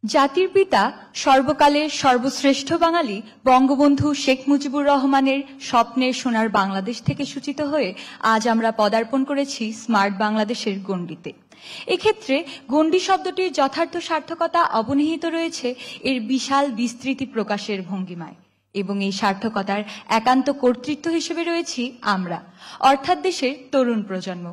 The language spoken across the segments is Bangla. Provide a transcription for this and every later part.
জাতির পিতা সর্বকালের সর্বশ্রেষ্ঠ বাঙালি বঙ্গবন্ধু শেখ মুজিবুর রহমানের স্বপ্নের সোনার বাংলাদেশ থেকে সূচিত হয়ে আজ আমরা পদার্পণ করেছি স্মার্ট বাংলাদেশের গণ্ডিতে। এক্ষেত্রে গণ্ডি শব্দটির যথার্থ সার্থকতা অবনিহিত রয়েছে এর বিশাল বিস্তৃতি প্রকাশের ভঙ্গিমায়, এবং এই সার্থকতার একান্ত কর্তৃত্ব হিসেবে রয়েছি আমরা, অর্থাৎ দেশের তরুণ প্রজন্ম।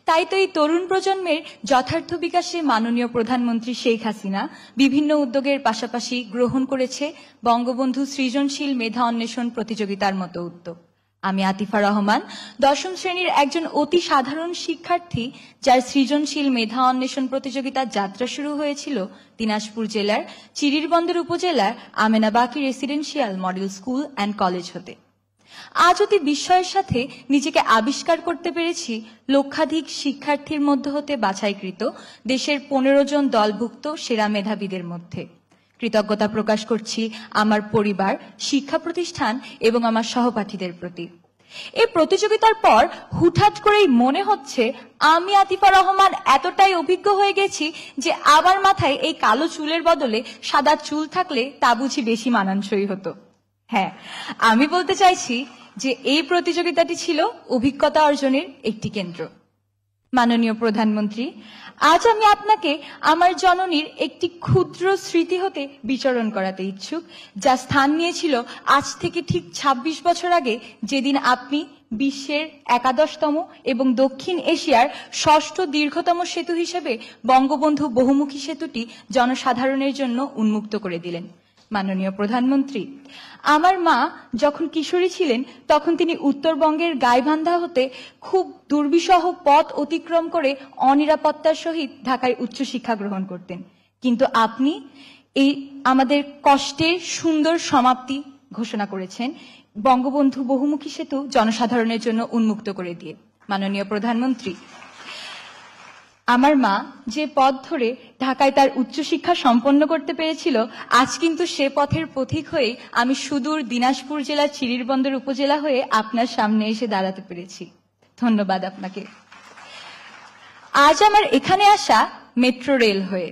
তাই তো এই তরুণ প্রজন্মের যথার্থ বিকাশে মাননীয় প্রধানমন্ত্রী শেখ হাসিনা বিভিন্ন উদ্যোগের পাশাপাশি গ্রহণ করেছে বঙ্গবন্ধু সৃজনশীল মেধা অন্বেষণ প্রতিযোগিতার মতো উদ্যোগ। আমি আতিফা রহমান, দশম শ্রেণীর একজন অতি সাধারণ শিক্ষার্থী, যার সৃজনশীল মেধা অন্বেষণ প্রতিযোগিতার যাত্রা শুরু হয়েছিল দিনাজপুর জেলার চিরিরবন্দর উপজেলার আমেনা বাকি residential model school and college হতে। আজ অতি বিস্ময়ের সাথে নিজেকে আবিষ্কার করতে পেরেছি লক্ষাধিক শিক্ষার্থীর মধ্য হতে বাছাইকৃত দেশের 15 জন দলভুক্ত সেরা মেধাবীদের মধ্যে। কৃতজ্ঞতা প্রকাশ করছি আমার পরিবার, শিক্ষা প্রতিষ্ঠান এবং আমার সহপাঠীদের প্রতি। এই প্রতিযোগিতার পর হুটহাট করেই মনে হচ্ছে আমি আতিফা রহমান এতটাই অভিজ্ঞ হয়ে গেছি যে আমার মাথায় এই কালো চুলের বদলে সাদা চুল থাকলে তা বুঝি বেশি মানানসই হতো। হ্যাঁ, আমি বলতে চাইছি যে এই প্রতিযোগিতাটি ছিল অভিজ্ঞতা অর্জনের একটি কেন্দ্র। মাননীয় প্রধানমন্ত্রী, আজ আমি আপনাকে আমার জননীর একটি ক্ষুদ্র স্মৃতি হতে বিচরণ করাতে ইচ্ছুক, যা স্থান নিয়েছিল আজ থেকে ঠিক 26 বছর আগে, যেদিন আপনি বিশ্বের 11তম এবং দক্ষিণ এশিয়ার 6ষ্ঠ দীর্ঘতম সেতু হিসেবে বঙ্গবন্ধু বহুমুখী সেতুটি জনসাধারণের জন্য উন্মুক্ত করে দিলেন। মাননীয় প্রধানমন্ত্রী, আমার মা যখন কিশোরী ছিলেন তখন তিনি উত্তরবঙ্গের গাইবান্ধা হতে খুব দুর্বিষহ পথ অতিক্রম করে অনিরাপত্তার সহিত ঢাকায় উচ্চশিক্ষা গ্রহণ করতেন, কিন্তু আপনি এই আমাদের কষ্টের সুন্দর সমাপ্তি ঘোষণা করেছেন বঙ্গবন্ধু বহুমুখী সেতু জনসাধারণের জন্য উন্মুক্ত করে দিয়ে। মাননীয় প্রধানমন্ত্রী, আমার মা যে পথ ধরে ঢাকায় তার উচ্চশিক্ষা সম্পন্ন করতে পেরেছিল, আজ কিন্তু সে পথের পথিক হয়ে আমি সুদূর দিনাজপুর জেলার চিরিরবন্দর উপজেলা হয়ে আপনার সামনে এসে দাঁড়াতে পেরেছি। ধন্যবাদ আপনাকে। আজ আমার এখানে আসা মেট্রো রেল হয়ে।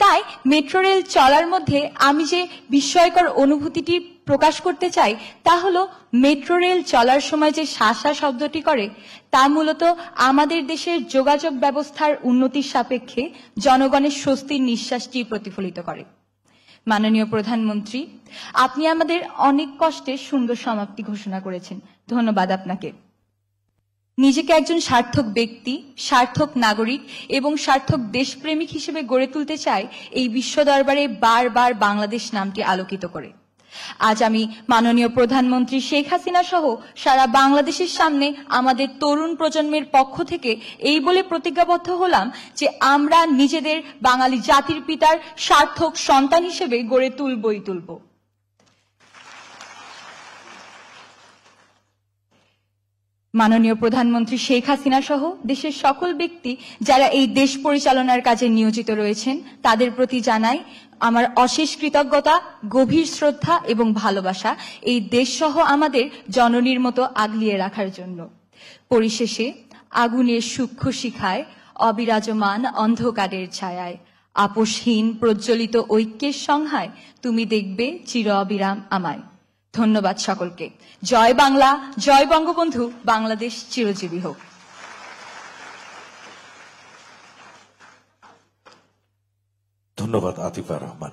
তাই মেট্রো রেল চলার মধ্যে আমি যে বিস্ময়কর অনুভূতিটি প্রকাশ করতে চাই তা হলো, মেট্রো রেল চলার সময় যে শাসা শব্দটি করে তা মূলত আমাদের দেশের যোগাযোগ ব্যবস্থার উন্নতির সাপেক্ষে জনগণের স্বস্তির নিঃশ্বাসটি প্রতিফলিত করে। মাননীয় প্রধানমন্ত্রী, আপনি আমাদের অনেক কষ্টের সুন্দর সমাপ্তি ঘোষণা করেছেন। ধন্যবাদ আপনাকে। নিজেকে একজন সার্থক ব্যক্তি, সার্থক নাগরিক এবং সার্থক দেশপ্রেমিক হিসেবে গড়ে তুলতে চাই এই বিশ্ব দরবারে বারবার বাংলাদেশ নামটি আলোকিত করে। আজ আমি মাননীয় প্রধানমন্ত্রী শেখ হাসিনা সহ সারা বাংলাদেশের সামনে আমাদের তরুণ প্রজন্মের পক্ষ থেকে এই বলে প্রতিজ্ঞাবদ্ধ হলাম যে আমরা নিজেদের বাঙালি জাতির পিতার সার্থক সন্তান হিসেবে গড়ে তুলবই তুলব। মাননীয় প্রধানমন্ত্রী শেখ হাসিনা সহ দেশের সকল ব্যক্তি যারা এই দেশ পরিচালনার কাজে নিয়োজিত রয়েছেন তাদের প্রতি জানাই আমার অশেষ কৃতজ্ঞতা, গভীর শ্রদ্ধা এবং ভালোবাসা এই দেশ সহ আমাদের জননীর মতো আগলিয়ে রাখার জন্য। পরিশেষে আগুনের সূক্ষ্ম শিখায়, অবিরাজমান অন্ধকারের ছায়ায়, আপোষহীন প্রজ্বলিত ঐক্যের সংহায় তুমি দেখবে চির অবিরাম আমায়। ধন্যবাদ সকলকে। জয় বাংলা, জয় বঙ্গবন্ধু, বাংলাদেশ চিরজীবী হোক। ধন্যবাদ আতিফা রহমান।